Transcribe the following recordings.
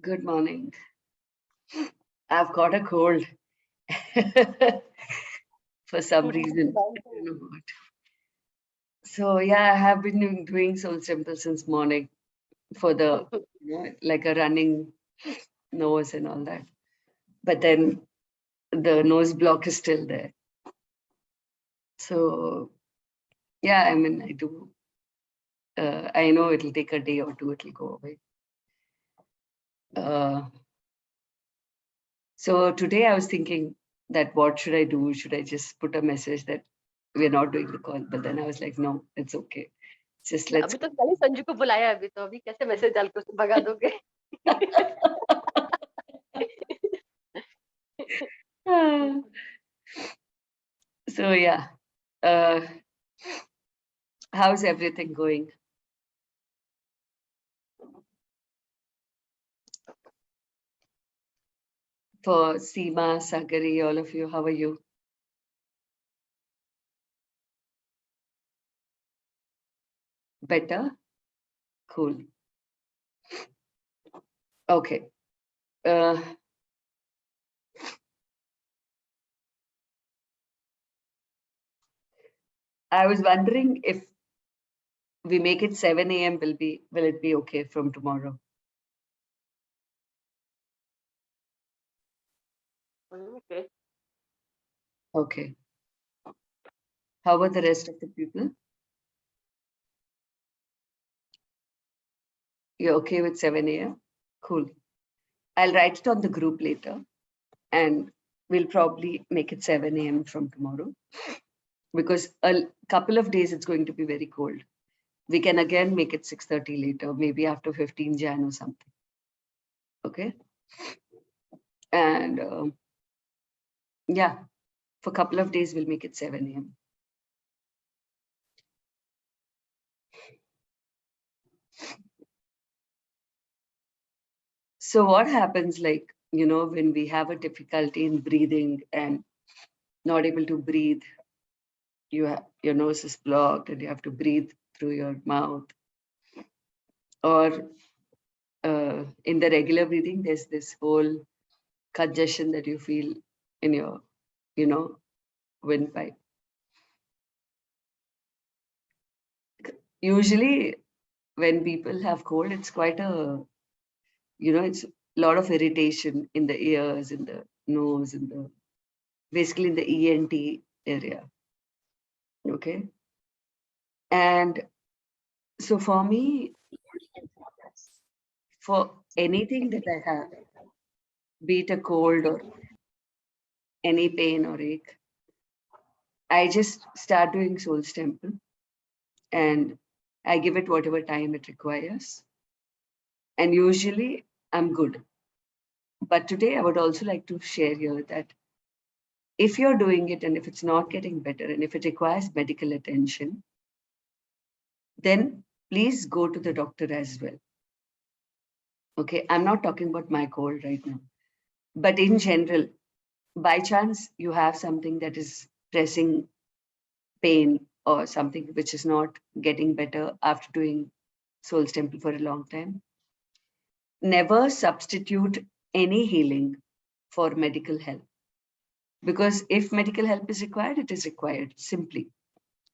Good morning. I've got a cold for some reason. I don't know what. So yeah, I have been doing Soul Simple since morning for the like a running nose and all that. But then the nose block is still there. So yeah, I mean I do. I know it'll take a day or two. It'll go away. So today I was thinking that what should I do? Should I just put a message that we're not doing the call? But then I was like, no, it's okay. Just let's. अभी तो कल ही संजू को बुलाया अभी तो अभी कैसे message डाल के उसे भगा दोगे So yeah, uh, how's everything going? For Seema, Sagari, all of you, how are you? Better? Cool. Okay. I was wondering if we make it 7 a.m. will it be okay from tomorrow? Okay. Okay. How about the rest of the people? You're okay with 7 a.m.? Cool. I'll write it on the group later and we'll probably make it 7 a.m. from tomorrow because a couple of days it's going to be very cold. We can again make it 6:30 later, maybe after 15 Jan or something. Okay. And yeah, for a couple of days, we'll make it 7 a.m. So what happens, like, when we have a difficulty in breathing and not able to breathe, your nose is blocked and you have to breathe through your mouth. Or in the regular breathing, there's this whole congestion that you feel in your, windpipe. Usually when people have cold, it's quite it's a lot of irritation in the ears, in the nose, basically in the ENT area. Okay. And so for me, for anything that I have, be it a cold or any pain or ache, I just start doing Soul's Temple and I give it whatever time it requires. And usually I'm good. But today I would also like to share here that if you're doing it and if it's not getting better and if it requires medical attention, then please go to the doctor as well. Okay, I'm not talking about my cold right now, but in general, by chance you have something that is pressing pain or something which is not getting better after doing Soul's Temple for a long time, never substitute any healing for medical help. Because if medical help is required, it is required simply.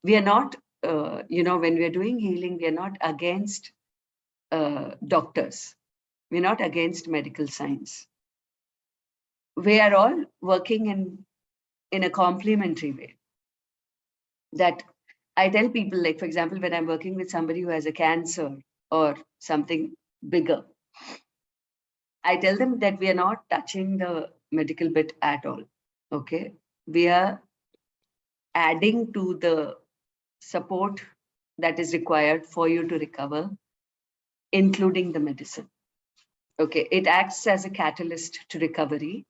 We are not, when we are doing healing, we are not against doctors. We're not against medical science. We are all working in a complementary way. That I tell people, like, for example, when I'm working with somebody who has a cancer or something bigger, I tell them that we are not touching the medical bit at all. Okay. We are adding to the support that is required for you to recover, including the medicine. Okay. It acts as a catalyst to recovery.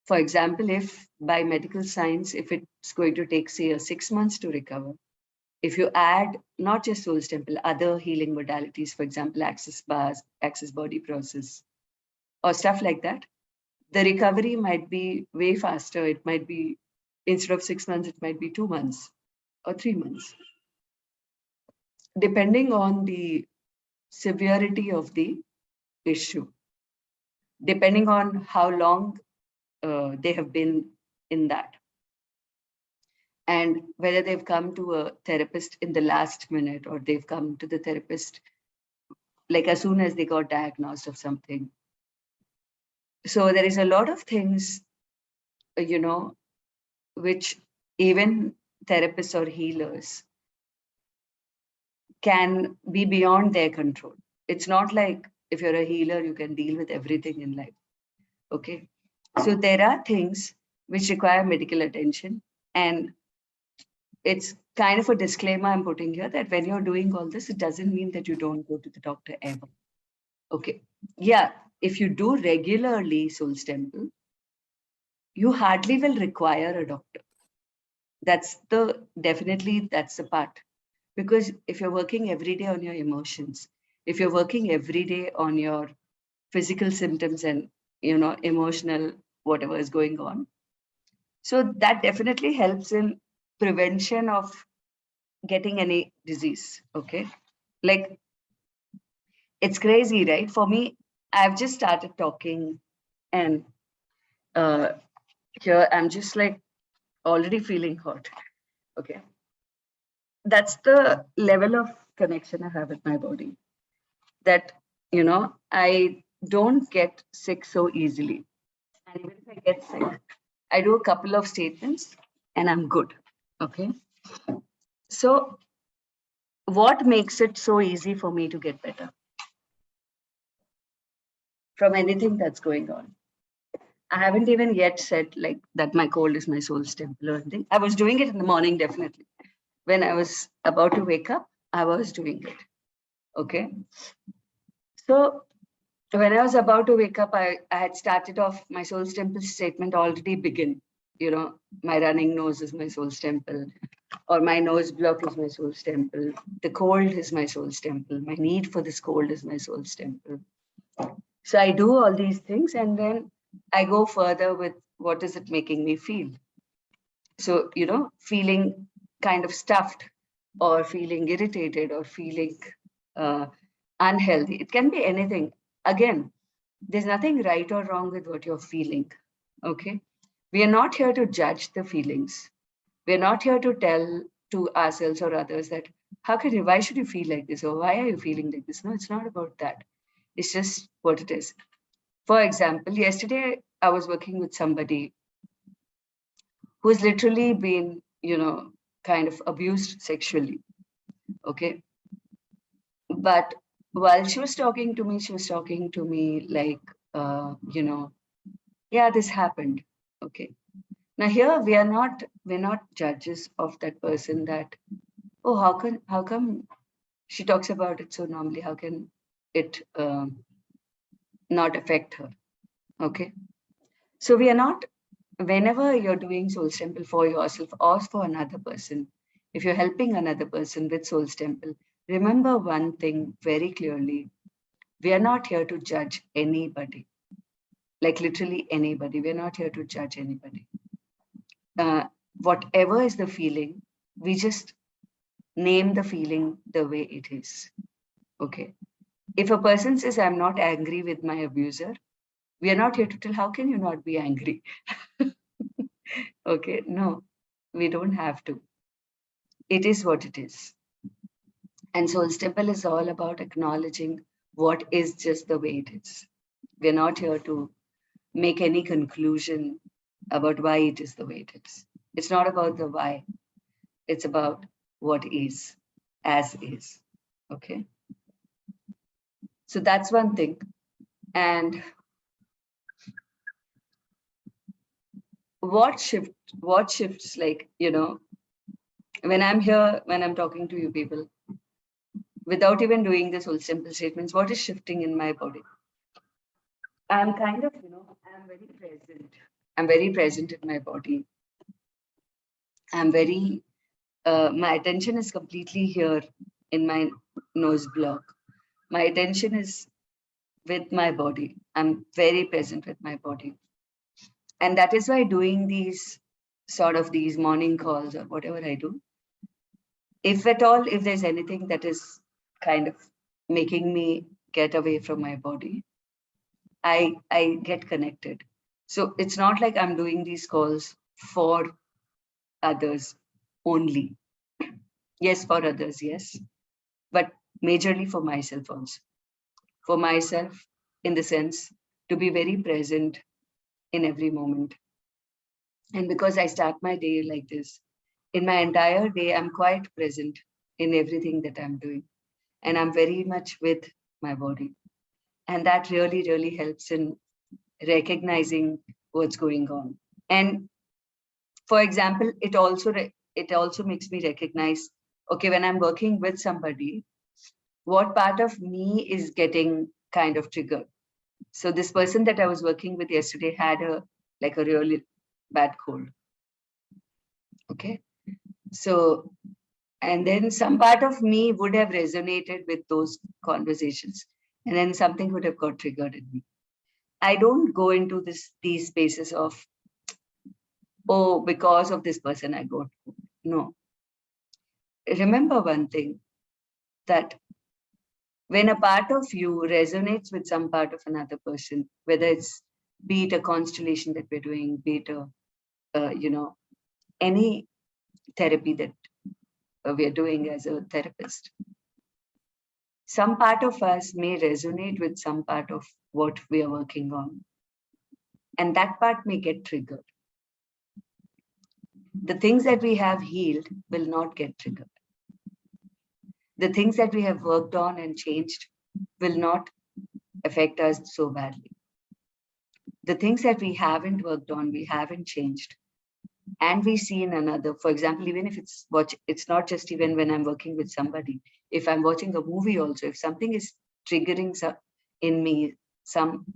For example, if by medical science, if it's going to take, say, 6 months to recover, if you add not just Soul's Temple, other healing modalities, for example, Access Bars, Access Body Process, or stuff like that, the recovery might be way faster. It might be, instead of 6 months, it might be 2 months or 3 months, depending on the severity of the issue. depending on how long they have been in that. And whether they've come to a therapist in the last minute or they've come to the therapist like as soon as they got diagnosed of something. So there is a lot of things, which even therapists or healers can be beyond their control. It's not like if you're a healer, you can deal with everything in life. Okay. So there are things which require medical attention. And it's kind of a disclaimer I'm putting here that when you're doing all this, it doesn't mean that you don't go to the doctor ever. Okay. Yeah. If you do regularly Soul's Temple, you hardly will require a doctor. That's the part. Because if you're working every day on your emotions, if you're working every day on your physical symptoms and, emotional, whatever is going on. So that definitely helps in prevention of getting any disease. Okay. Like, it's crazy, right? For me, I've just started talking and here I'm just like already feeling hot. Okay. That's the level of connection I have with my body. That, I don't get sick so easily. And even if I get sick, I do a couple of statements and I'm good. Okay. So, what makes it so easy for me to get better from anything that's going on? I haven't even yet said like that my cold is my soul's temple or anything. I was doing it in the morning, definitely. When I was about to wake up, I was doing it. Okay. So when I was about to wake up, I had started off my soul's temple statement already begin. My running nose is my soul's temple, or my nose block is my soul's temple. The cold is my soul's temple. My need for this cold is my soul's temple. So I do all these things and then I go further with what is it making me feel. So, feeling kind of stuffed or feeling irritated or feeling unhealthy. It can be anything. Again, there's nothing right or wrong with what you're feeling. Okay. We are not here to judge the feelings. We're not here to tell to ourselves or others that why should you feel like this or why are you feeling like this? No, it's not about that. It's just what it is. For example, yesterday I was working with somebody who's literally been, kind of abused sexually. Okay. But while she was talking to me, like, yeah, this happened. Okay. Now here we're not judges of that person that, oh, how come she talks about it so normally? How can it not affect her? Okay. So we are not, whenever you're doing Soul's Temple for yourself or for another person, if you're helping another person with Soul's Temple, remember one thing very clearly. We are not here to judge anybody, like literally anybody. We're not here to judge anybody. Whatever is the feeling, we just name the feeling the way it is. Okay. If a person says, I'm not angry with my abuser, we are not here to tell, how can you not be angry? Okay. No, we don't have to. It is what it is. And Soul's Temple is all about acknowledging what is just the way it is. We're not here to make any conclusion about why it is the way it is. It's not about the why. It's about what is, as is. Okay. So that's one thing. And what shifts, like, when I'm here, when I'm talking to you people, without even doing this whole simple statements, what is shifting in my body? I'm kind of, I'm very present. I'm very present in my body. I'm very, my attention is completely here in my nose block. My attention is with my body. I'm very present with my body. And that is why doing these morning calls or whatever I do, if at all, if there's anything that is kind of making me get away from my body, I get connected. So it's not like I'm doing these calls for others only. Yes, for others, yes, but majorly for myself also. For myself, in the sense to be very present in every moment. And because I start my day like this, in my entire day, I'm quite present in everything that I'm doing. And I'm very much with my body. And that really, really helps in recognizing what's going on. And for example, it also makes me recognize, okay, when I'm working with somebody, what part of me is getting kind of triggered. So this person that I was working with yesterday had a really bad cold. Okay. So, and then some part of me would have resonated with those conversations. And then something would have got triggered in me. I don't go into these spaces of, oh, because of this person I got. No. Remember one thing, that when a part of you resonates with some part of another person, whether it's be it a constellation that we're doing, be it any therapy that we are doing as a therapist, some part of us may resonate with some part of what we are working on, and that part may get triggered. The things that we have healed will not get triggered. The things that we have worked on and changed will not affect us so badly. The things that we haven't worked on, we haven't changed, and we see in another, for example, even if it's not just even when I'm working with somebody, if I'm watching a movie also, if something is triggering in me,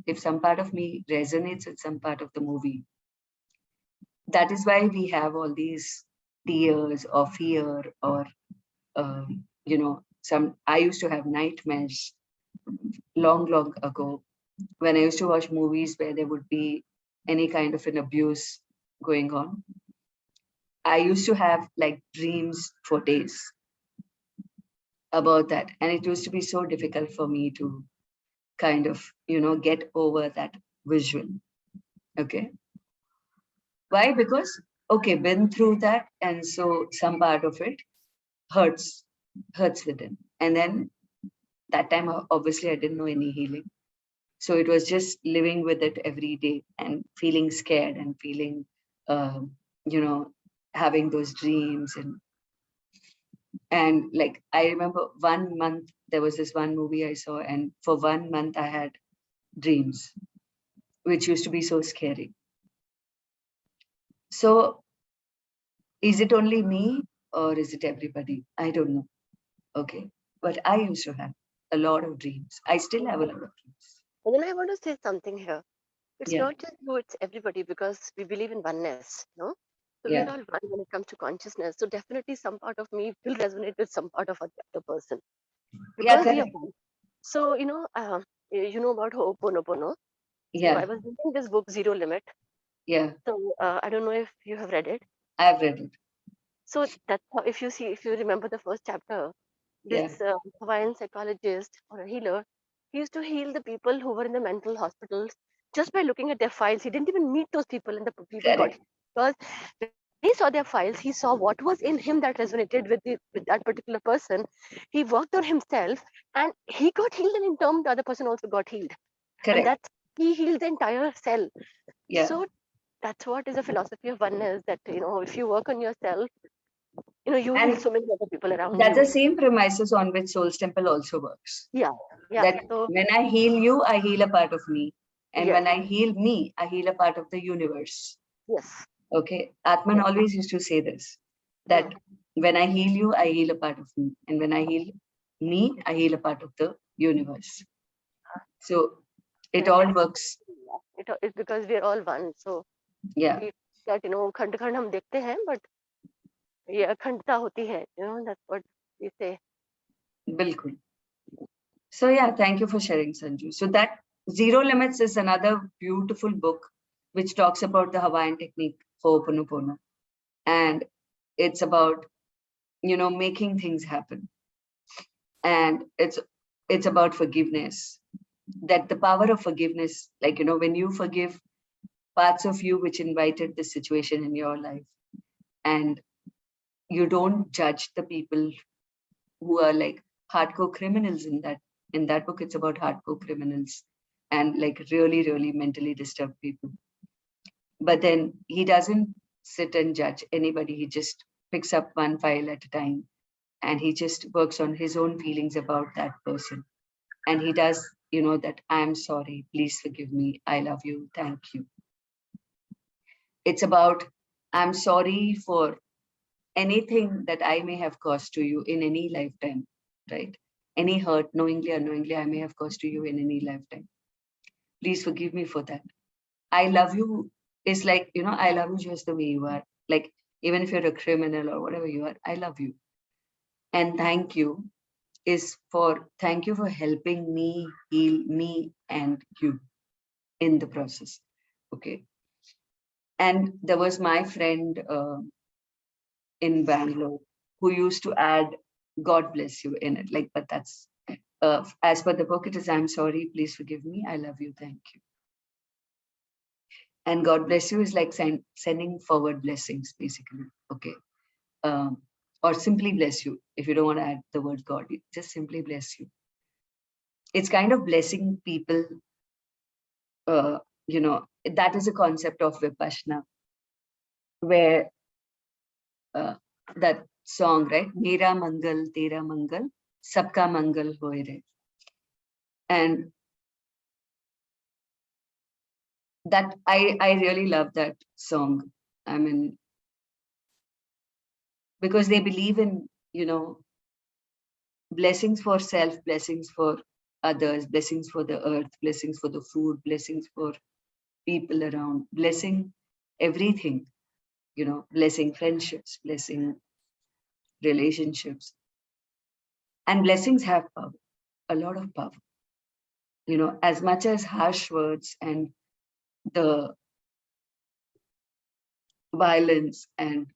if some part of me resonates with some part of the movie, that is why we have all these tears or fear or I used to have nightmares long ago when I used to watch movies where there would be any kind of an abuse going on. I used to have like dreams for days about that. And it used to be so difficult for me to kind of, get over that visual. Okay. Why? Because, okay, been through that. And so some part of it hurts within. And then that time, obviously, I didn't know any healing. So it was just living with it every day and feeling scared and feeling, having those dreams. And like, I remember 1 month, there was this one movie I saw, and for 1 month I had dreams, which used to be so scary. So is it only me or is it everybody? I don't know. Okay. But I used to have a lot of dreams. I still have a lot of dreams. And then I want to say something here. It's Yeah. not just you, it's everybody, because we believe in oneness, no? So Yeah. we're all one when it comes to consciousness. So definitely some part of me will resonate with some part of the other person. Yeah, Because we are correct. one. So, you know about Ho'oponopono. So I Yeah. was reading this book, Zero Limit. Yeah. So I don't know if you have read it. I've read it. So that's how, if you remember the first chapter, Yeah. this Hawaiian psychologist or a healer, he used to heal the people who were in the mental hospitals just by looking at their files. He didn't even meet those people, and the people got Correct. healed. Because when he saw their files, he saw what was in him that resonated with that particular person. He worked on himself, and he got healed, and in turn, the other person also got healed. And Correct. that's he healed the entire cell. Yeah. So that's what is a philosophy of oneness. That if you work on yourself, you heal And so many other people around that's the you. same premises on which Soul's Temple also works. Yeah, yeah. That So when I heal you, I heal a part of me. And yes, when I heal me, I heal a part of the universe. yes, Okay. Atman yes. always used to say this, Mm. that when I heal you, I heal a part of me. And when I heal me, I heal a part of the universe. So it And all that's works. it's because we're all one. So Yeah. we that खंड खंड हम देखते हैं, but ये अखंडता होती है. That's what we say. Bilkul. So yeah, thank you for sharing, Sanju. So that Zero Limits is another beautiful book which talks about the Hawaiian technique for Ho'oponopono. And it's about, making things happen. And it's about forgiveness. that the power of forgiveness, like, when you forgive parts of you which invited this situation in your life, and you don't judge the people who are like hardcore criminals in that book. It's about hardcore criminals and like really, really mentally disturbed people. But then he doesn't sit and judge anybody. He just picks up one file at a time, and he just works on his own feelings about that person. And he does, that I'm sorry, please forgive me, I love you, thank you. It's about, I'm sorry for anything that I may have caused to you in any lifetime, right? Any hurt, knowingly or unknowingly, I may have caused to you in any lifetime. Please forgive me for that. I love you is like, I love you just the way you are. Like, even if you're a criminal or whatever you are, I love you. And thank you is thank you for helping me heal me and you in the process. Okay. And there was my friend in Bangalore who used to add God bless you in it. Like, but that's as per the book, it is I'm sorry, please forgive me, I love you, thank you. And God bless you is like sending forward blessings, basically. Okay. Or simply bless you. If you don't want to add the word God, just simply bless you. It's kind of blessing people. That is a concept of Vipassana, where that song, right? Mera Mangal, Tera Mangal, Sabka Mangal Hoye Re. And that I really love that song. I mean, because they believe in, blessings for self, blessings for others, blessings for the earth, blessings for the food, blessings for people around, blessing everything, blessing friendships, blessing relationships. And blessings have power, a lot of power. As much as harsh words and the violence and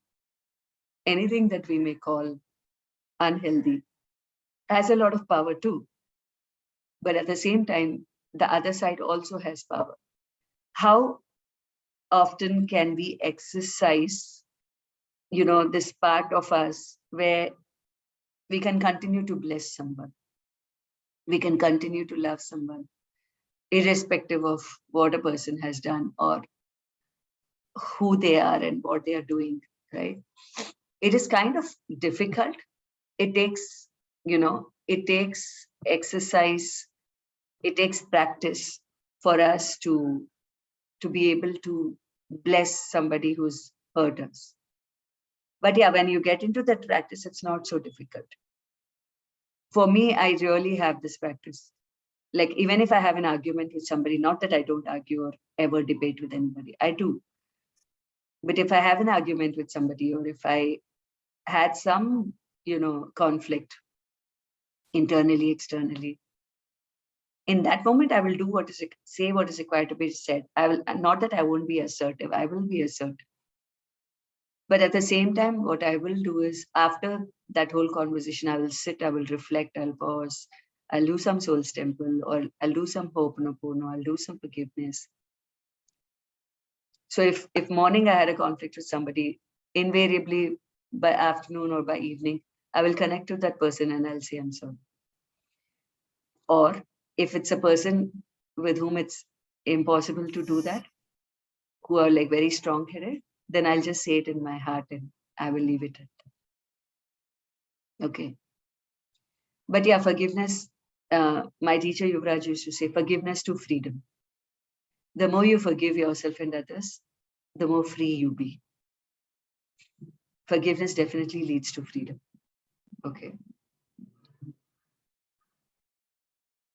anything that we may call unhealthy has a lot of power too. But at the same time, the other side also has power. How often can we exercise, this part of us where we can continue to bless someone, we can continue to love someone, irrespective of what a person has done or who they are and what they are doing, right? It is kind of difficult. It takes, it takes exercise, it takes practice for us to be able to bless somebody who's hurt us. But yeah, when you get into that practice, it's not so difficult. For me, I really have this practice. Like, even if I have an argument with somebody, not that I don't argue or ever debate with anybody, I do. But if I have an argument with somebody, or if I had some, conflict internally, externally, in that moment, I will do say what is required to be said. I will, not that I won't be assertive, I will be assertive. But at the same time, what I will do is, after that whole conversation, I will sit, I will reflect, I'll pause, I'll do some Soul's Temple, or I'll do some Ho'oponopono, I'll do some forgiveness. So if morning I had a conflict with somebody, invariably by afternoon or by evening, I will connect to that person and I'll say, I'm sorry. Or if it's a person with whom it's impossible to do that, who are like very strong-headed, then I'll just say it in my heart and I will leave it at that. Okay. But yeah, forgiveness, my teacher Yuvraj used to say, forgiveness to freedom. The more you forgive yourself and others, the more free you be. Forgiveness definitely leads to freedom. Okay.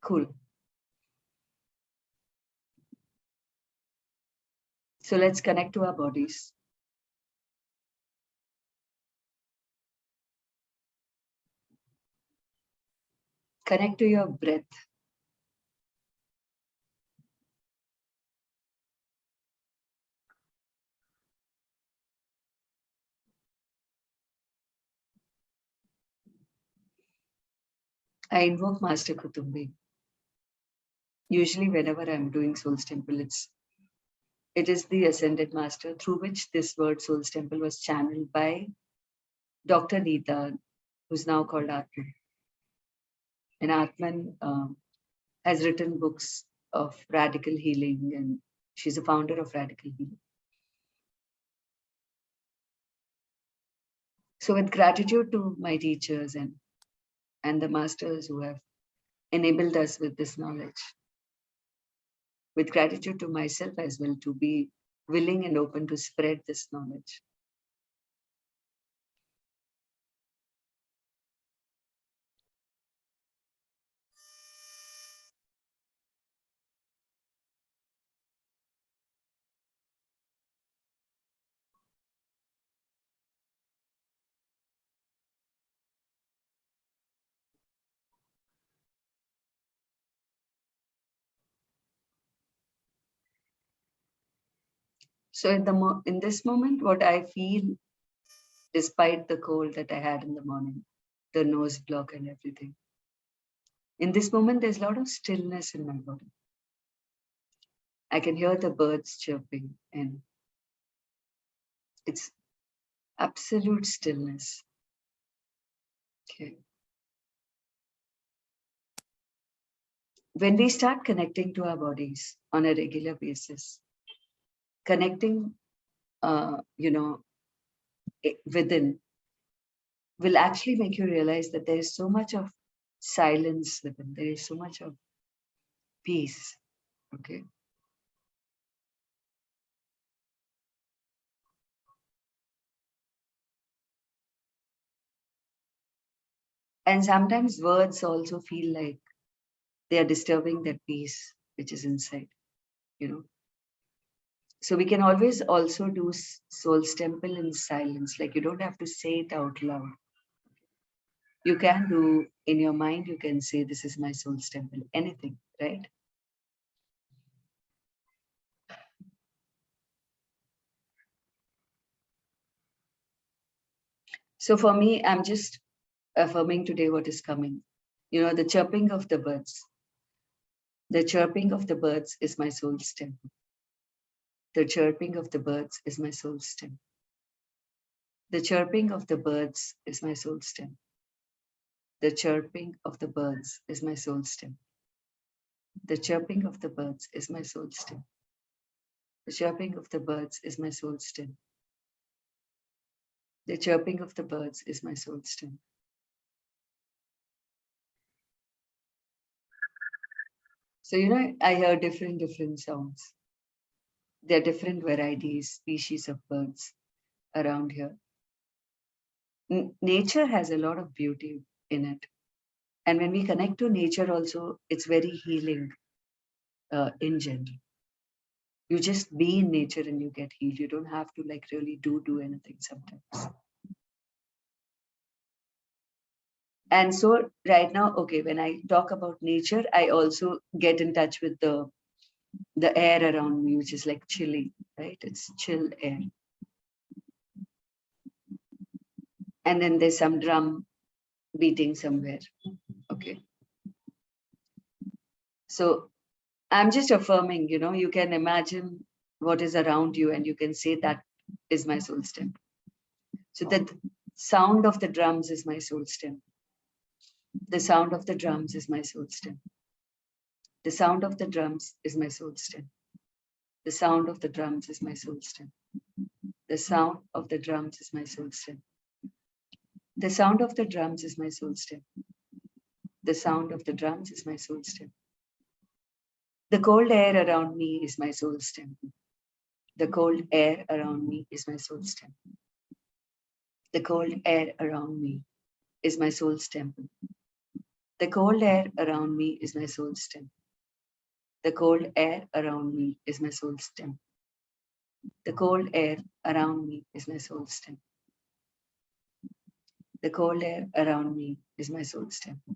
Cool. So let's connect to our bodies. Connect to your breath. I invoke Master Kutumbi. Usually whenever I'm doing Soul's Temple, it is the Ascended Master through which this word Soul's Temple was channeled by Dr. Neeta, who's now called Atman. And Atman has written books of radical healing, and she's a founder of radical healing. So with gratitude to my teachers and the masters who have enabled us with this knowledge, with gratitude to myself as well, to be willing and open to spread this knowledge. So in this moment, what I feel, despite the cold that I had in the morning, the nose block and everything, in this moment, there's a lot of stillness in my body. I can hear the birds chirping, and it's absolute stillness. Okay. When we start connecting to our bodies on a regular basis, connecting, within, will actually make you realize that there is so much of silence within. There is so much of peace. Okay. And sometimes words also feel like they are disturbing that peace which is inside, you know. So we can always also do Soul's Temple in silence. Like, you don't have to say it out loud. You can do in your mind, you can say, this is my Soul's Temple, anything, right? So for me, I'm just affirming today what is coming. You know, the chirping of the birds. The chirping of the birds is my Soul's Temple. The chirping of the birds is my Soul's Temple. The chirping of the birds is my Soul's Temple. The chirping of the birds is my Soul's Temple. The chirping of the birds is my Soul's Temple. The chirping of the birds is my Soul's Temple. The chirping of the birds is my Soul's Temple. So, you know, I hear different sounds. There are different varieties, species of birds around here. Nature has a lot of beauty in it. And when we connect to nature also, it's very healing in general. You just be in nature and you get healed. You don't have to like really do anything sometimes. And so right now, okay, when I talk about nature, I also get in touch with the air around me, which is like chilly, right? It's chill air. And then there's some drum beating somewhere. Okay. So I'm just affirming, you know, you can imagine what is around you and you can say that is my Soul's Temple. So that sound of the drums is my Soul's Temple. The sound of the drums is my Soul's Temple. The sound of the drums is my Soul's Temple. The sound of the drums is my Soul's Temple. The sound of the drums is my Soul's Temple. The sound of the drums is my Soul's Temple. The sound of the drums is my Soul's Temple. The cold air around me is my Soul's Temple. The cold air around me is my Soul's Temple. The cold air around me is my Soul's Temple. The cold air around me is my Soul's Temple. The cold air around me is my Soul's Temple. The cold air around me is my Soul's Temple. The cold air around me is my Soul's Temple.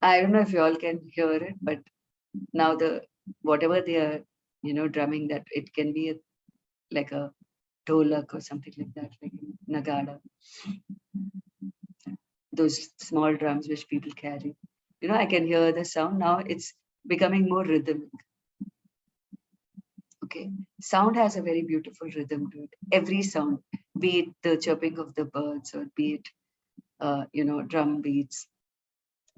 I don't know if you all can hear it, but now whatever they are, you know, drumming, that it can be like a dholak or something like that, like Nagada. those small drums which people carry. You know, I can hear the sound. Now it's becoming more rhythmic. Okay. Sound has a very beautiful rhythm to it. Every sound, be it the chirping of the birds or be it, drum beats.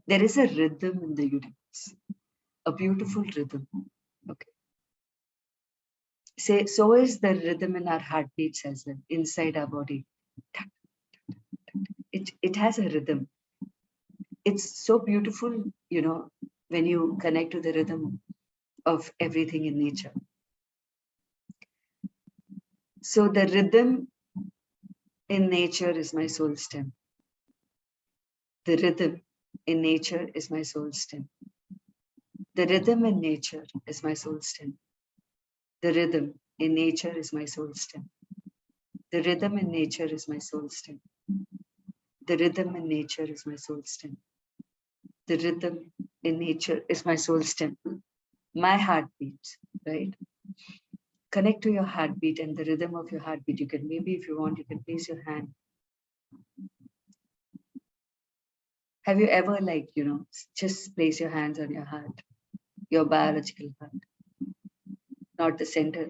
There is a rhythm in the universe, a beautiful rhythm. Okay. Say, so is the rhythm in our heartbeats as well, inside our body. It has a rhythm. It's so beautiful, when you connect to the rhythm of everything in nature. So the rhythm in nature is my soul stem. The rhythm in nature is my soul stem. The rhythm in nature is my soul stem. The rhythm in nature is my soul stem. The rhythm in nature is my soul stem. The rhythm in nature is my soul stem. The rhythm in nature is my soul stem. My heartbeat, right? Connect to your heartbeat and the rhythm of your heartbeat. You can maybe, if you want, you can place your hand. Have you ever, just place your hands on your heart, your biological heart, not the center,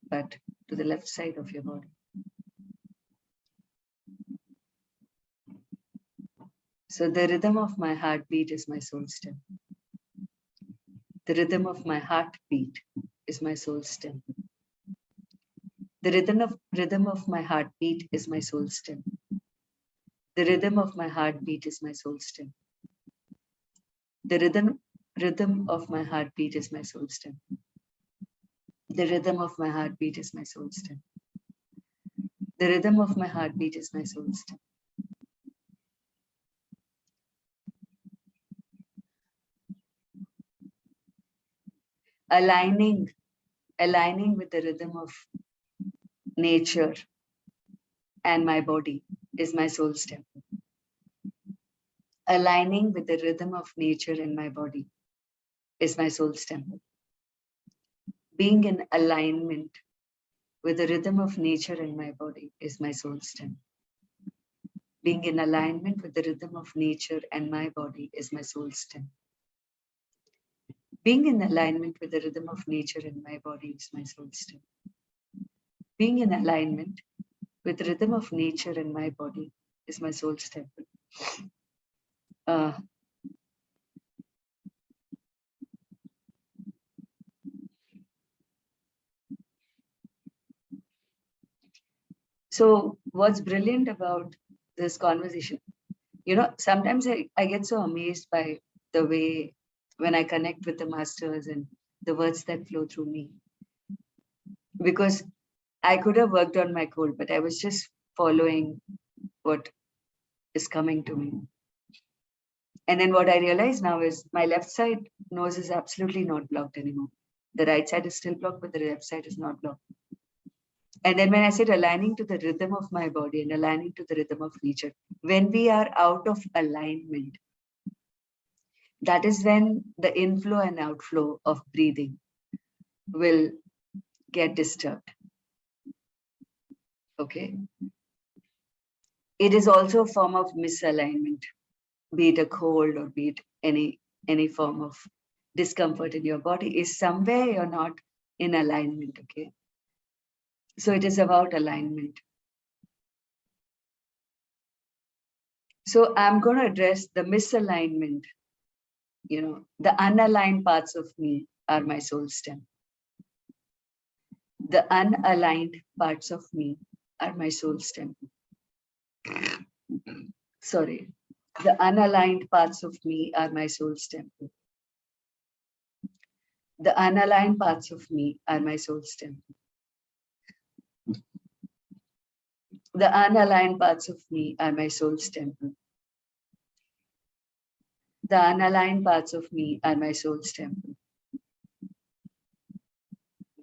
but to the left side of your body. So the rhythm of my heartbeat is my soul stem. The rhythm of my heartbeat is my soul stem. The rhythm of my heartbeat is my soul stem. The rhythm of my heartbeat is my soul stem. The rhythm of my heartbeat is my soul stem. The rhythm of my heartbeat is my soul stem. The rhythm of my heartbeat is my soul stem. Aligning with the rhythm of nature and my body is my soul stem. Aligning with the rhythm of nature in my body is my soul stem. Being in alignment with the rhythm of nature in my body is my soul stem. Being in alignment with the rhythm of nature and my body is my soul stem. Being in alignment with the rhythm of nature in my body is my soul stem. Being in alignment with the rhythm of nature in my body is my soul stem. So what's brilliant about this conversation, sometimes I get so amazed by the way when I connect with the masters and the words that flow through me. Because I could have worked on my code, but I was just following what is coming to me. And then what I realize now is my left side nose is absolutely not blocked anymore. The right side is still blocked, but the left side is not blocked. And then when I said aligning to the rhythm of my body and aligning to the rhythm of nature, when we are out of alignment, that is when the inflow and outflow of breathing will get disturbed. Okay. It is also a form of misalignment, be it a cold or be it any form of discomfort in your body, is somewhere you're not in alignment. Okay. So it is about alignment. So I'm going to address the misalignment. The unaligned parts of me are my soul stem. The unaligned parts of me are my soul stem. Sorry. The unaligned parts of me are my soul stem. The unaligned parts of me are my soul stem. The unaligned parts of me are my soul stem. The unaligned parts of me are my soul stem.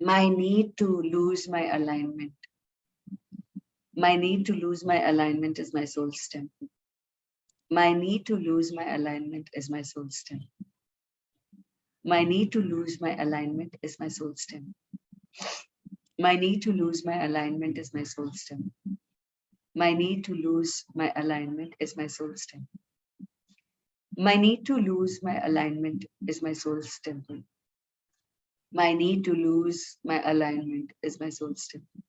My need to lose my alignment. My need to lose my alignment is my soul stem. My need to lose my alignment is my soul stem. My need to lose my alignment is my soul stem. My need to lose my alignment is my soul stem. My need to lose my alignment is my soul stem. My need to lose my alignment is my soul's temple. My need to lose my alignment is my soul's temple.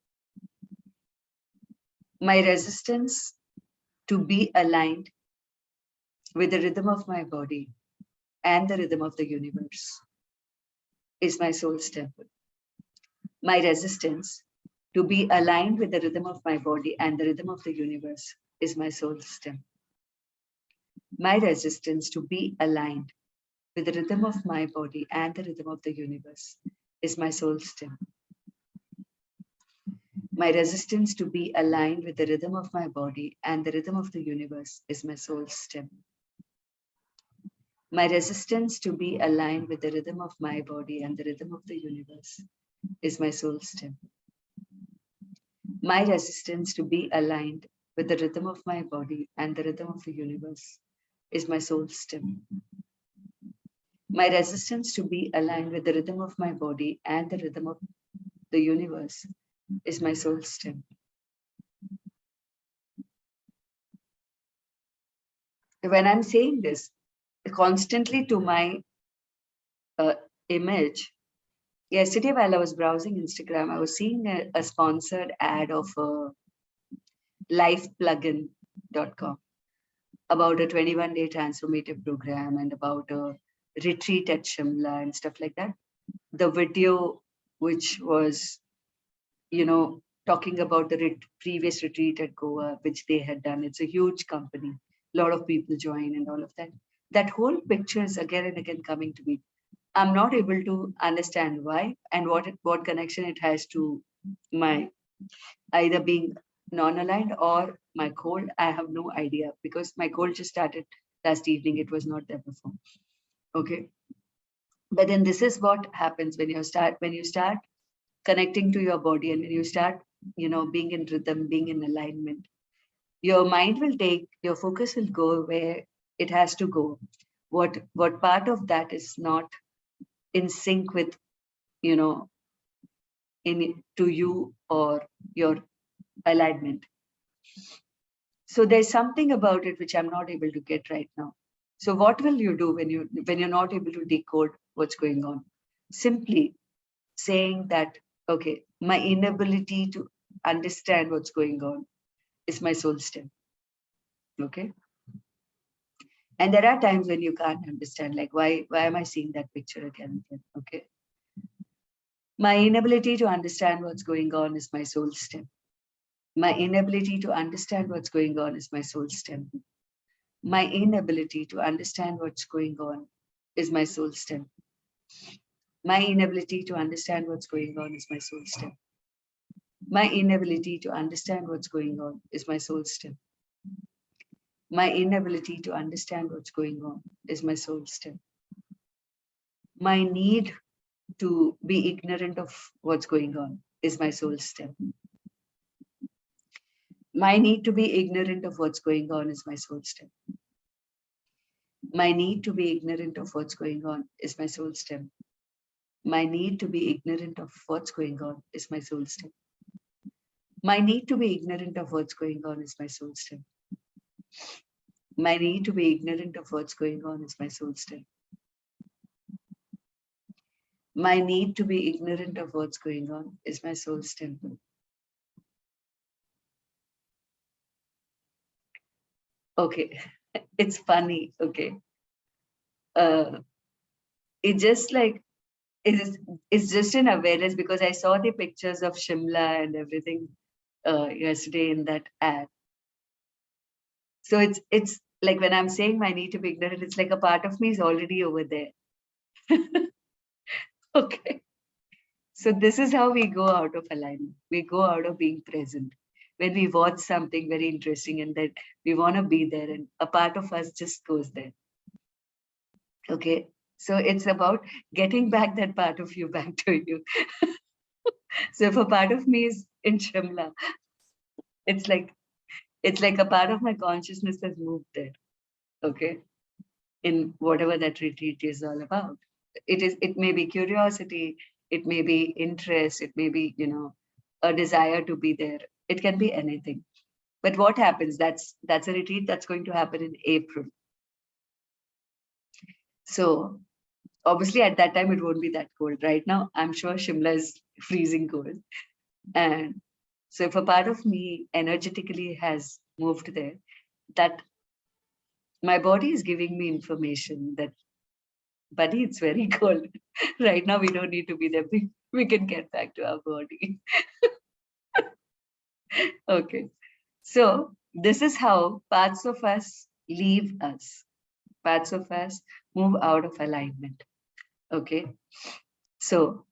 My resistance to be aligned with the rhythm of my body and the rhythm of the universe is my soul's temple. My resistance to be aligned with the rhythm of my body and the rhythm of the universe is my soul's temple. My resistance to be aligned with the rhythm of my body and the rhythm of the universe is my soul's temple. My resistance to be aligned with the rhythm of my body and the rhythm of the universe is my soul's temple. My resistance to be aligned with the rhythm of my body and the rhythm of the universe is my soul's temple. My resistance to be aligned with the rhythm of my body and the rhythm of the universe is my soul's temple. My resistance to be aligned with the rhythm of my body and the rhythm of the universe is my soul's temple. When I'm saying this constantly to my image, yesterday while I was browsing Instagram, I was seeing a sponsored ad of lifeplugin.com about a 21-day transformative program and about a retreat at Shimla and stuff like that. The video, which was, talking about the previous retreat at Goa, which they had done. It's a huge company. A lot of people join and all of that. That whole picture is again and again coming to me. I'm not able to understand why and what connection it has to my either being non-aligned or my cold. I have no idea because my cold just started last evening. It was not there before. Okay. But then this is what happens when you start connecting to your body and when you start, being in rhythm, being in alignment, your mind will your focus will go where it has to go. What part of that is not in sync with, you know, in to you or your alignment. So there's something about it which I'm not able to get right now. So what will you do when you're not able to decode what's going on? Simply saying that, okay, my inability to understand what's going on is my soul stem. Okay. And there are times when you can't understand, like why am I seeing that picture again and again? Okay. My inability to understand what's going on is my soul stem. My inability to understand what's going on is my soul stem. My inability to understand what's going on is my soul stem. My inability to understand what's going on is my soul stem. My inability to understand what's going on is my soul stem. My inability to understand what's going on is my soul stem. My need to be ignorant of what's going on is my soul stem. My need to be ignorant of what's going on is my soul stem. My need to be ignorant of what's going on is my soul stem. My need to be ignorant of what's going on is my soul stem. My need to be ignorant of what's going on is my soul stem. My need to be ignorant of what's going on is my soul stem. My need to be ignorant of what's going on is my soul's temple. Okay, it's funny. Okay, it just like it's just an awareness because I saw the pictures of Shimla and everything yesterday in that ad. So it's like when I'm saying my need to be ignorant, it's like a part of me is already over there. Okay. So this is how we go out of alignment. We go out of being present. When we watch something very interesting and that we want to be there and a part of us just goes there. Okay. So it's about getting back that part of you back to you. So if a part of me is in Shimla, it's like a part of my consciousness has moved there. Okay. In whatever that retreat is all about. It may be curiosity, it may be interest, it may be, a desire to be there. It can be anything. But what happens? That's a retreat that's going to happen in April. So obviously at that time, it won't be that cold. Right now, I'm sure Shimla is freezing cold. And so if a part of me energetically has moved there, that my body is giving me information that, buddy, it's very cold. Right now, we don't need to be there. We can get back to our body. Okay. So this is how parts of us leave us. Parts of us move out of alignment. Okay. So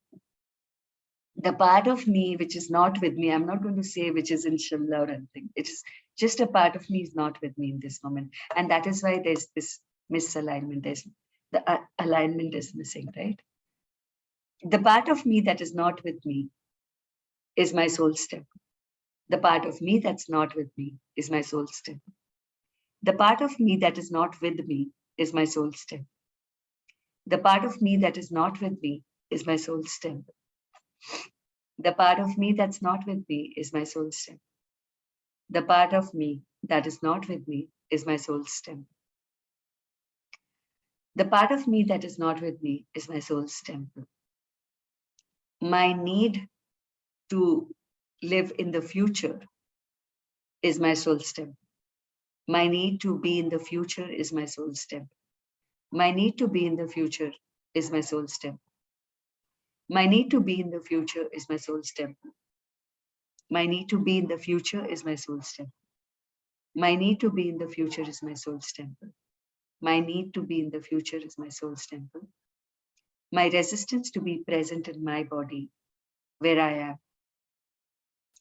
the part of me which is not with me, I'm not going to say which is in Shimla or anything. It's just a part of me is not with me in this moment. And that is why there's this misalignment. There's the alignment is missing, right? The part of me that is not with me is my soul step. The part of me that's not with me is my soul step. The part of me that is not with me is my soul step. The part of me that is not with me is my soul step. The part of me that's not with me is my soul step. The part of me that is not with me is my soul stem. The part of me that is not with me is my soul's temple. My need to live in the future is my soul's temple. My need to be in the future is my soul's temple. My need to be in the future is my soul's temple. My need to be in the future is my soul's temple. My need to be in the future is my soul's temple. My need to be in the future is my soul's temple. My need to be in the future is my soul's temple. My resistance to be present in my body, where I am,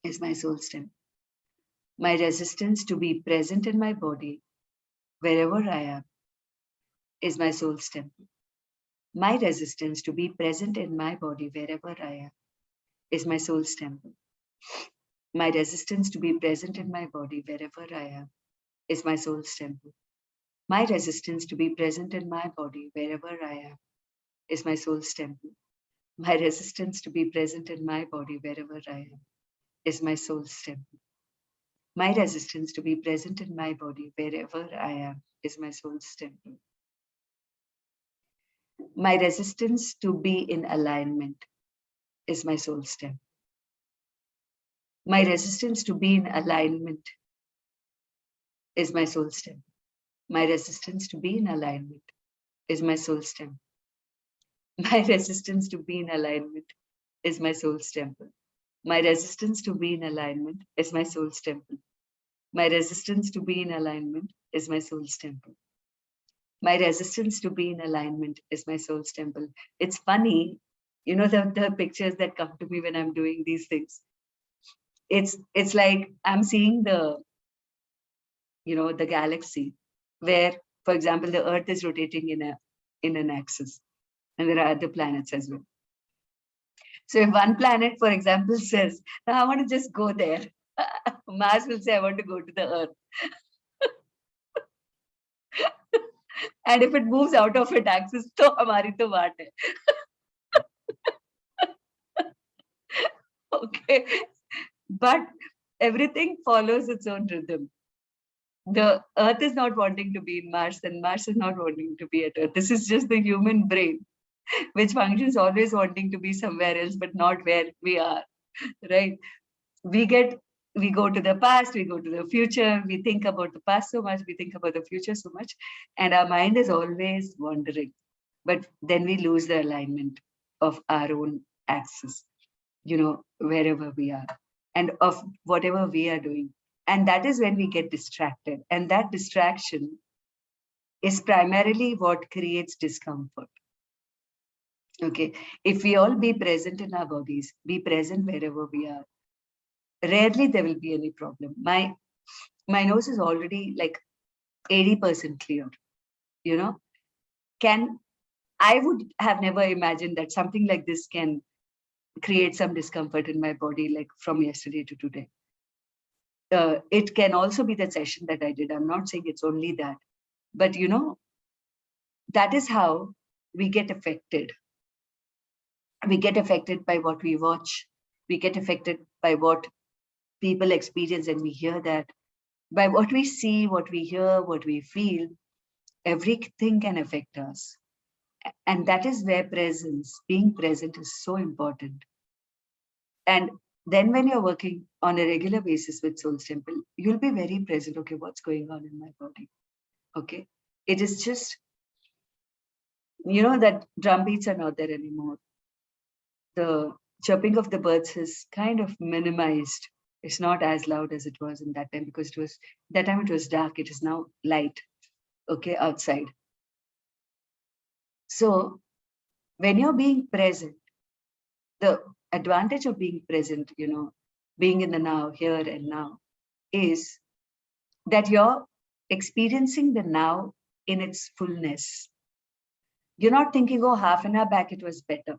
is my soul's temple. My resistance to be present in my body, wherever I am, is my soul's temple. My resistance to be present in my body, wherever I am, is my soul's temple. My resistance to be present in my body, wherever I am, is my soul's temple. My resistance to be present in my body, wherever I am, is my soul's temple. My resistance to be present in my body, wherever I am, is my soul's temple. My resistance to be present in my body, wherever I am, is my soul's temple. My resistance to be in alignment is my soul's temple. My resistance to be in alignment is my soul's temple. My resistance to be in alignment is my soul's temple. My resistance to be in alignment is my soul's temple. My resistance to be in alignment is my soul's temple. My resistance to be in alignment is my soul's temple. My resistance to be in alignment is my soul's temple. It's funny, you know, the pictures that come to me when I'm doing these things. It's like I'm seeing the, you know, the galaxy where, for example, the Earth is rotating in an axis, and there are other planets as well. So if one planet, for example, says, "No, I want to just go there," Mars will say, "I want to go to the Earth." And if it moves out of its axis, तो हमारी तो बात है. Okay, but everything follows its own rhythm. The Earth is not wanting to be in Mars, and Mars is not wanting to be at Earth. This is just the human brain, which functions always wanting to be somewhere else, but not where we are, right? We go to the past, we go to the future, we think about the past so much, we think about the future so much, and our mind is always wandering. But then we lose the alignment of our own axis, you know, wherever we are, and of whatever we are doing. And that is when we get distracted. And that distraction is primarily what creates discomfort. Okay, if we all be present in our bodies, be present wherever we are, rarely there will be any problem. My nose is already like 80% clear, you know. I would have never imagined that something like this can create some discomfort in my body, like from yesterday to today. It can also be the session that I did. I'm not saying it's only that, but you know, that is how we get affected. We get affected by what we watch. We get affected by what people experience, and we hear that. By what we see, what we hear, what we feel, everything can affect us. And that is where presence, being present, is so important. And then when you're working on a regular basis with Soul's Temple, you'll be very present. Okay, what's going on in my body? Okay. It is just, that drum beats are not there anymore. The chirping of the birds is kind of minimized. It's not as loud as it was in that time, because that time it was dark. It is now light, okay, outside. So when you're being present, the advantage of being present, being in the now, here and now, is that you're experiencing the now in its fullness. You're not thinking, oh, half an hour back it was better,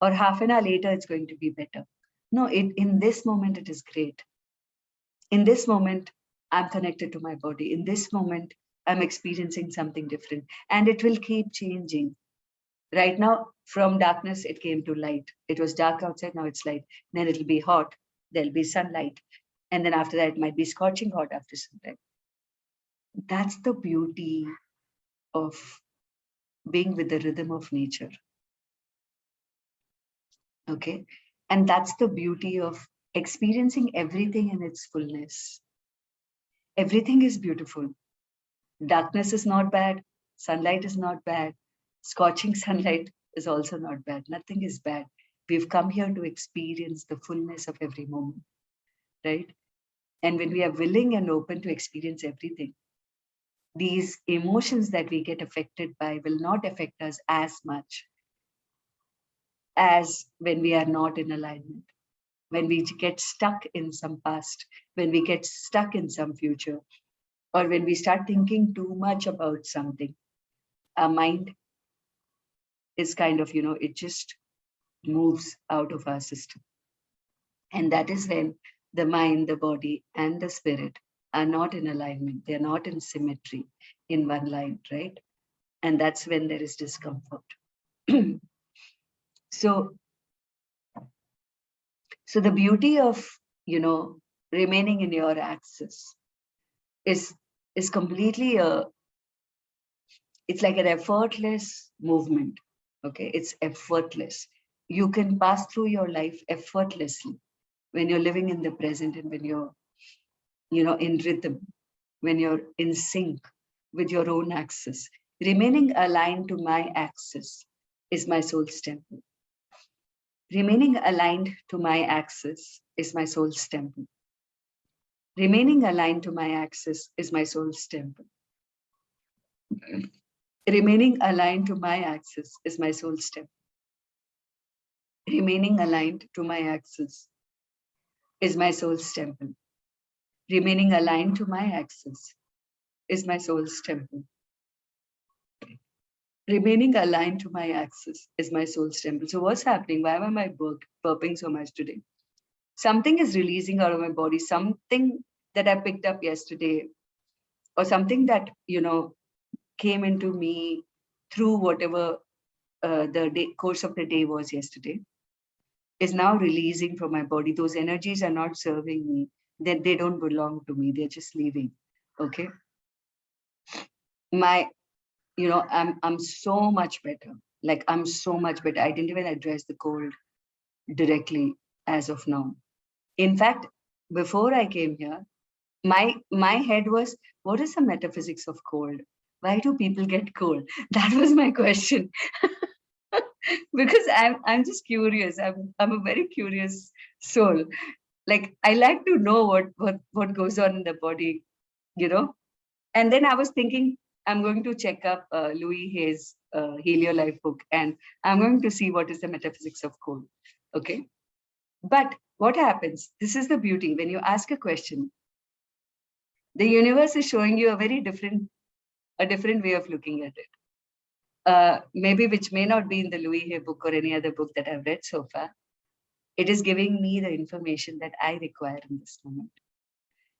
or half an hour later it's going to be better. No, in this moment it is great. In this moment, I'm connected to my body. In this moment, I'm experiencing something different, and it will keep changing. Right now, from darkness, it came to light. It was dark outside, now it's light. Then it'll be hot, there'll be sunlight. And then after that, it might be scorching hot after some time. That's the beauty of being with the rhythm of nature. Okay. And that's the beauty of experiencing everything in its fullness. Everything is beautiful. Darkness is not bad. Sunlight is not bad. Scorching sunlight is also not bad. Nothing is bad. We've come here to experience the fullness of every moment, right? And when we are willing and open to experience everything, these emotions that we get affected by will not affect us as much as when we are not in alignment, when we get stuck in some past, when we get stuck in some future, or when we start thinking too much about something. Our mind is kind of, it just moves out of our system. And that is when the mind, the body, and the spirit are not in alignment. They're not in symmetry in one line, right? And that's when there is discomfort. So the beauty of, remaining in your axis is completely it's like an effortless movement. Okay, it's effortless. You can pass through your life effortlessly when you're living in the present, and when you're, in rhythm, when you're in sync with your own axis. Remaining aligned to my axis is my soul's temple. Remaining aligned to my axis is my soul's temple. Remaining aligned to my axis is my soul's temple. Remaining aligned to my axis is my soul's temple. Remaining aligned to my axis is my soul's temple. Remaining aligned to my axis is my soul's temple. Remaining aligned to my axis is my soul's temple. So what's happening? Why am I burping so much today? Something is releasing out of my body, something that I picked up yesterday, or something that, came into me through whatever the course of the day was yesterday, is now releasing from my body. Those energies are not serving me. They don't belong to me. They're just leaving. Okay. I'm so much better. Like, I'm so much better. I didn't even address the cold directly as of now. In fact, before I came here, my head was, what is the metaphysics of cold? Why do people get cold? That was my question. Because I'm just curious. I'm a very curious soul. Like, I like to know what goes on in the body, And then I was thinking, I'm going to check up Louis Hay's Helio Life book, and I'm going to see what is the metaphysics of cold. Okay. But what happens? This is the beauty. When you ask a question, the universe is showing you a different way of looking at it. Maybe which may not be in the Louis Hay book or any other book that I've read so far. It is giving me the information that I require in this moment.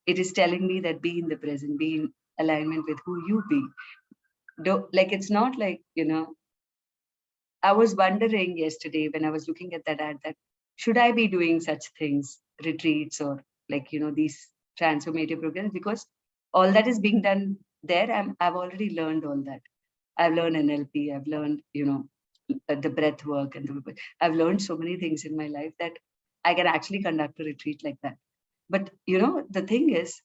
It is telling me that be in the present, be in alignment with who you be. Like, it's not like, I was wondering yesterday when I was looking at that ad, that should I be doing such things, retreats, or like, these transformative programs, because all that is being done there, I've already learned all that. I've learned NLP, I've learned, the breath work, and I've learned so many things in my life that I can actually conduct a retreat like that. But the thing is,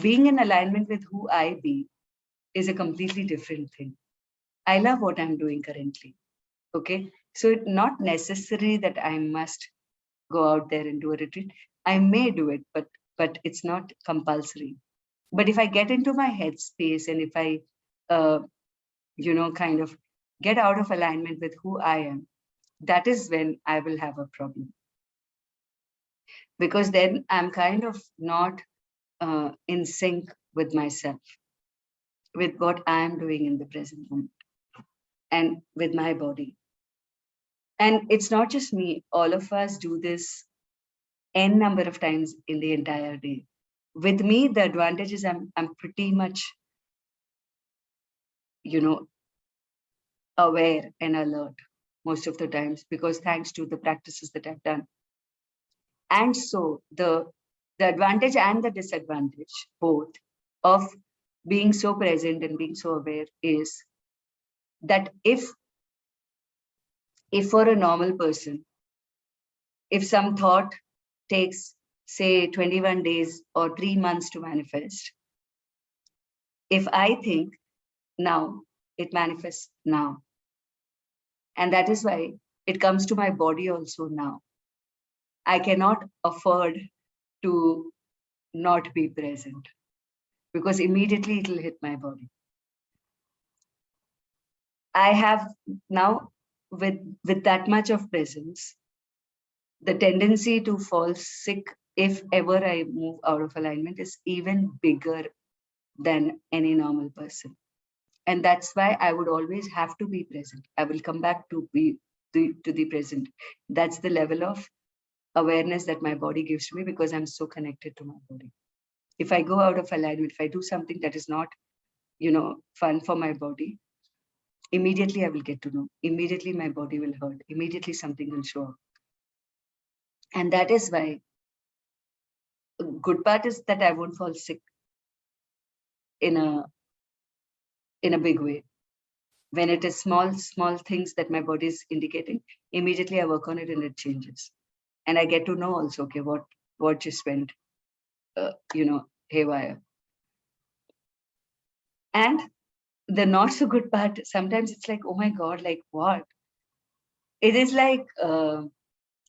being in alignment with who I be is a completely different thing. I love what I'm doing currently. Okay. So it's not necessary that I must go out there and do a retreat. I may do it, but it's not compulsory. But if I get into my headspace, and if I kind of get out of alignment with who I am, that is when I will have a problem. Because then I'm kind of not in sync with myself, with what I am doing in the present moment, and with my body. And it's not just me, all of us do this n number of times in the entire day. With me, the advantage is I'm pretty much, aware and alert most of the times, because thanks to the practices that I've done. And so the advantage and the disadvantage both of being so present and being so aware is that if for a normal person, if some thought takes, say, 21 days or 3 months to manifest, if I think now, it manifests now. And that is why it comes to my body also now. I cannot afford to not be present, because immediately it will hit my body. I have now, with that much of presence, the tendency to fall sick if ever I move out of alignment is even bigger than any normal person. And that's why I would always have to be present. I will come back to the present. That's the level of awareness that my body gives to me, because I'm so connected to my body. If I go out of alignment, if I do something that is not, fun for my body, immediately I will get to know. Immediately my body will hurt. Immediately something will show up. And that is why a good part is that I won't fall sick in a big way. When it is small things that my body is indicating, immediately I work on it and it changes. And I get to know also, okay, what just went, haywire. And the not so good part, sometimes it's like, oh my God, like what? It is like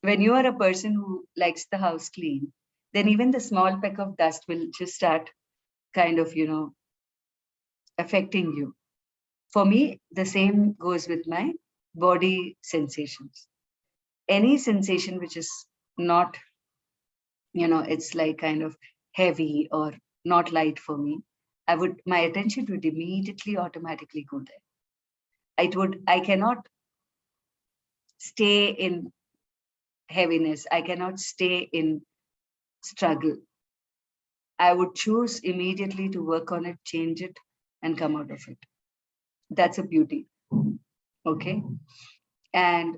when you are a person who likes the house clean, then even the small peck of dust will just start kind of, affecting you. For me, the same goes with my body sensations. Any sensation which is not, it's like kind of heavy or not light for me, my attention would immediately automatically go there. I cannot stay in heaviness. I cannot stay in struggle. I would choose immediately to work on it, change it, and come out of it. That's a beauty. Okay. And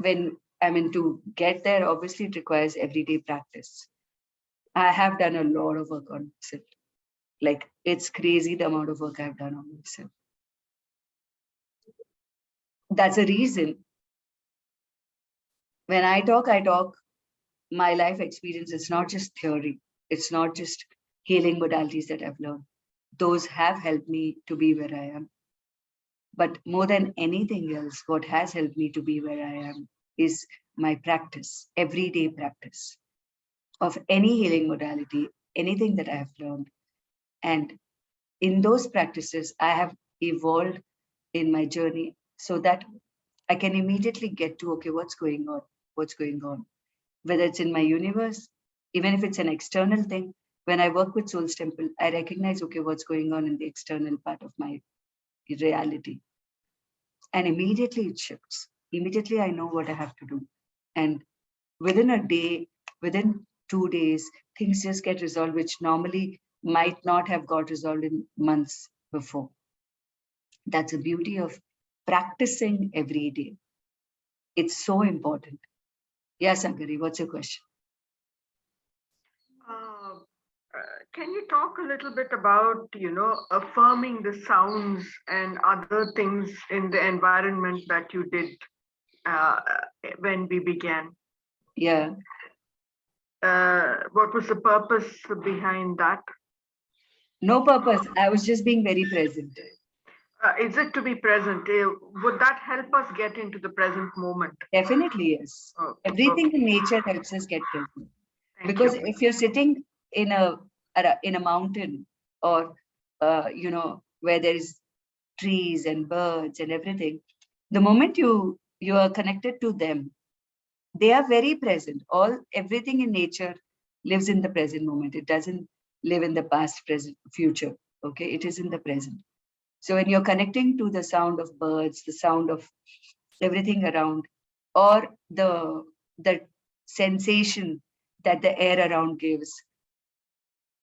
to get there, obviously it requires everyday practice. I have done a lot of work on myself. Like, it's crazy the amount of work I've done on myself. That's a reason when I talk my life experience. It's not just theory. It's not just healing modalities that I've learned. Those have helped me to be where I am. But more than anything else, what has helped me to be where I am is my practice, everyday practice of any healing modality, anything that I have learned. And in those practices, I have evolved in my journey so that I can immediately get to, okay, what's going on? Whether it's in my universe, even if it's an external thing. When I work with Soul's Temple, I recognize, okay, what's going on in the external part of my reality. And immediately it shifts. Immediately I know what I have to do. And within a day, within 2 days, things just get resolved, which normally might not have got resolved in months before. That's the beauty of practicing every day. It's so important. Yes, Sankari, what's your question? Can you talk a little bit about, affirming the sounds and other things in the environment that you did uh, when we began? Yeah. What was the purpose behind that? No purpose. I was just being very present. Is it to be present? Would that help us get into the present moment? Definitely, yes. Oh, Everything okay. in nature helps us get present. Thank Because you. if you're sitting in a mountain, or where there is trees and birds and everything, the moment you are connected to them, they are very present. Everything in nature lives in the present moment. It doesn't live in the past, present, future. Okay, it is in the present. So when you're connecting to the sound of birds, the sound of everything around, or the sensation that the air around gives,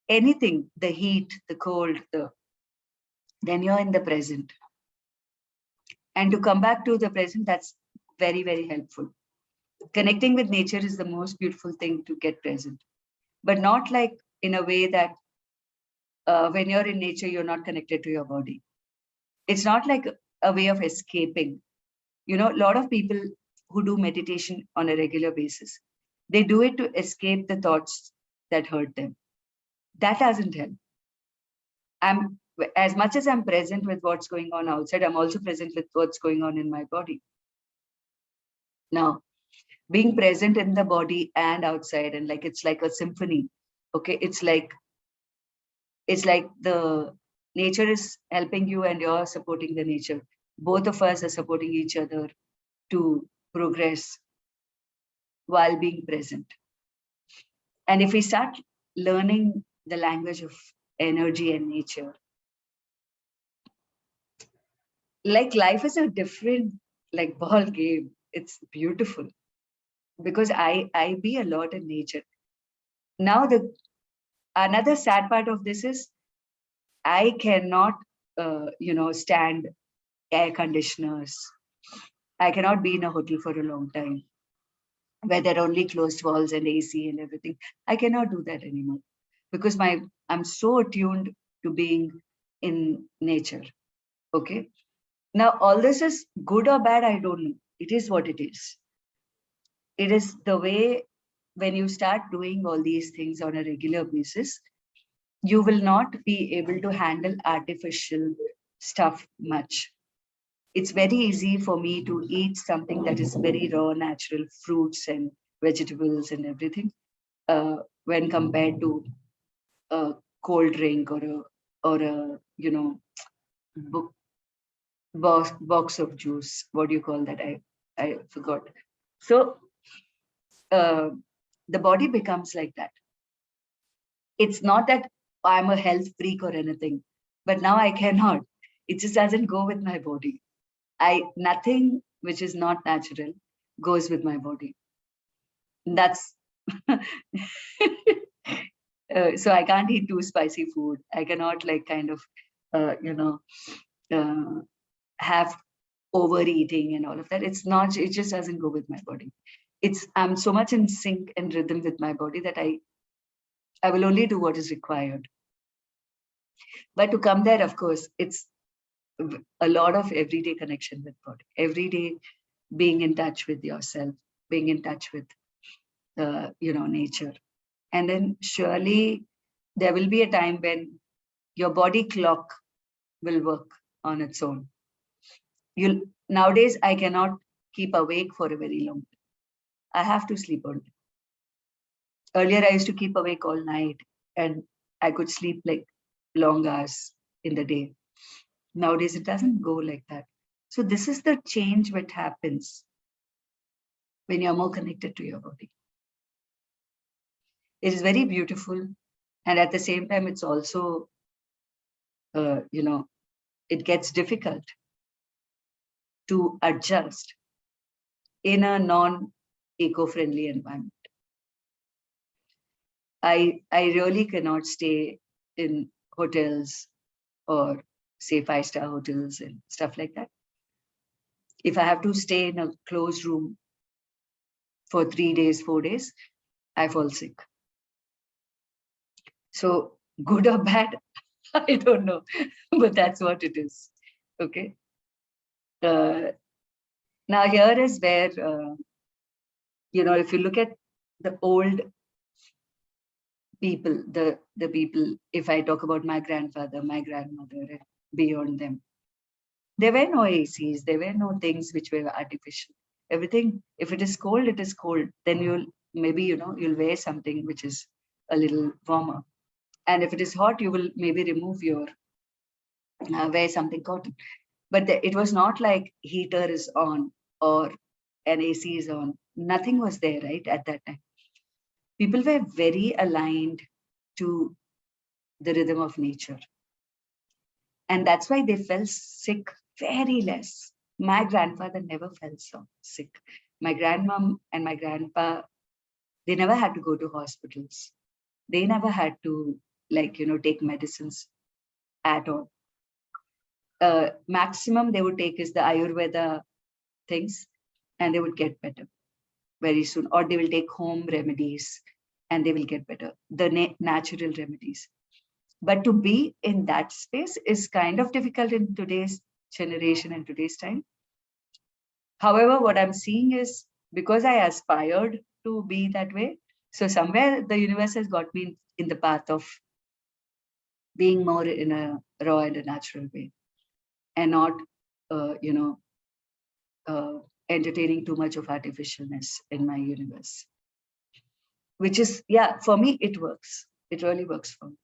anything, the heat, the cold, then you're in the present. And to come back to the present, that's very, very helpful. Connecting with nature is the most beautiful thing to get present, but not like in a way that when you're in nature, you're not connected to your body. It's not like a way of escaping. A lot of people who do meditation on a regular basis, they do it to escape the thoughts that hurt them. That doesn't help. I'm as much as I'm present with what's going on outside, I'm also present with what's going on in my body. Now, being present in the body and outside, and like it's like a symphony. Okay, it's like the nature is helping you and you're supporting the nature. Both of us are supporting each other to progress while being present. And if we start learning the language of energy and nature, like life is a different like ball game. It's beautiful because I be a lot in nature. Now the another sad part of this is I cannot stand air conditioners. I cannot be in a hotel for a long time where there are only closed walls and AC and everything. I cannot do that anymore because I'm so attuned to being in nature. Okay. Now all this is good or bad, I don't know. It is what it is. It is the way when you start doing all these things on a regular basis, you will not be able to handle artificial stuff much. It's very easy for me to eat something that is very raw, natural fruits and vegetables and everything, when compared to a cold drink or a bo- box of juice. What do you call that? I forgot. So uh, the body becomes like that. It's not that I'm a health freak or anything, but now I cannot. It just doesn't go with my body. Nothing which is not natural goes with my body. That's so I can't eat too spicy food. I cannot like kind of uh, you know uh, have overeating and all of that. It's not. It just doesn't go with my body. I'm so much in sync and rhythm with my body that I will only do what is required. But to come there, of course, it's a lot of everyday connection with body. Every day being in touch with yourself, being in touch with nature. And then surely there will be a time when your body clock will work on its own. Nowadays I cannot keep awake for a very long time. I have to sleep all day. Earlier I used to keep awake all night and I could sleep like long hours in the day. Nowadays it doesn't go like that. So this is the change what happens when you're more connected to your body. It is very beautiful, and at the same time it's also it gets difficult to adjust in a non eco-friendly environment. I really cannot stay in hotels or say 5-star hotels and stuff like that. If I have to stay in a closed room for 3 days, 4 days, I fall sick. So good or bad, I don't know, but that's what it is. Okay. Now here is where, if you look at the old people, the people, if I talk about my grandfather, my grandmother, and beyond them, there were no ACs, there were no things which were artificial. Everything, if it is cold, it is cold. Then you'll maybe, you'll wear something which is a little warmer. And if it is hot, you will maybe remove your, wear something cotton. But it was not like heater is on or an AC is on. Nothing was there, right, at that time. People were very aligned to the rhythm of nature. And that's why they fell sick very less. My grandfather never fell so sick. My grandmom and my grandpa, they never had to go to hospitals. They never had to, take medicines at all. Maximum they would take is the Ayurveda things, and they would get better very soon. Or they will take home remedies and they will get better, the natural remedies. But to be in that space is kind of difficult in today's generation and today's time. However, what I'm seeing is, because I aspired to be that way, so somewhere the universe has got me in the path of being more in a raw and a natural way, and not, entertaining too much of artificialness in my universe. Which is, yeah, for me, it works. It really works for me.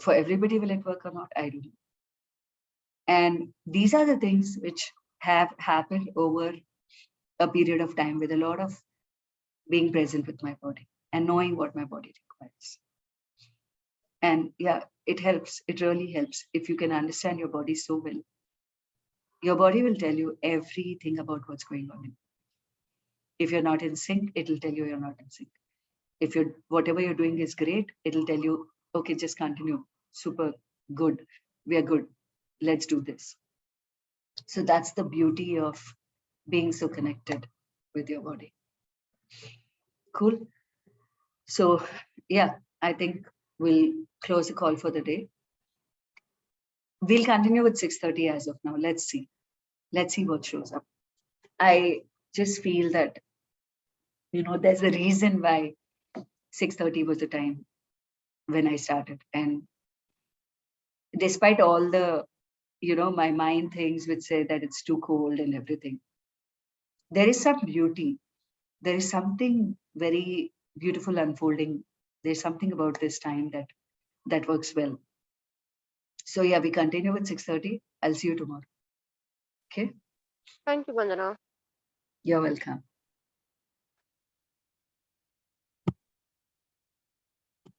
For everybody, will it work or not? I don't know. And these are the things which have happened over a period of time, with a lot of being present with my body and knowing what my body requires. And yeah, it helps. It really helps. If you can understand your body so well, your body will tell you everything about what's going on. If you're not in sync, it'll tell you you're not in sync. If whatever you're doing is great, it'll tell you, okay, just continue. Super good. We are good. Let's do this. So that's the beauty of being so connected with your body. Cool. So yeah, I think we'll close the call for the day. We'll continue with 6:30 as of now. Let's see. Let's see what shows up. I just feel that, there's a reason why 6:30 was the time when I started. And despite all the, my mind things which say that it's too cold and everything, there is some beauty. There is something very beautiful unfolding. There's something about this time that works well. So yeah, we continue with 6:30. I'll see you tomorrow. Okay. Thank you, Vandana. You're welcome.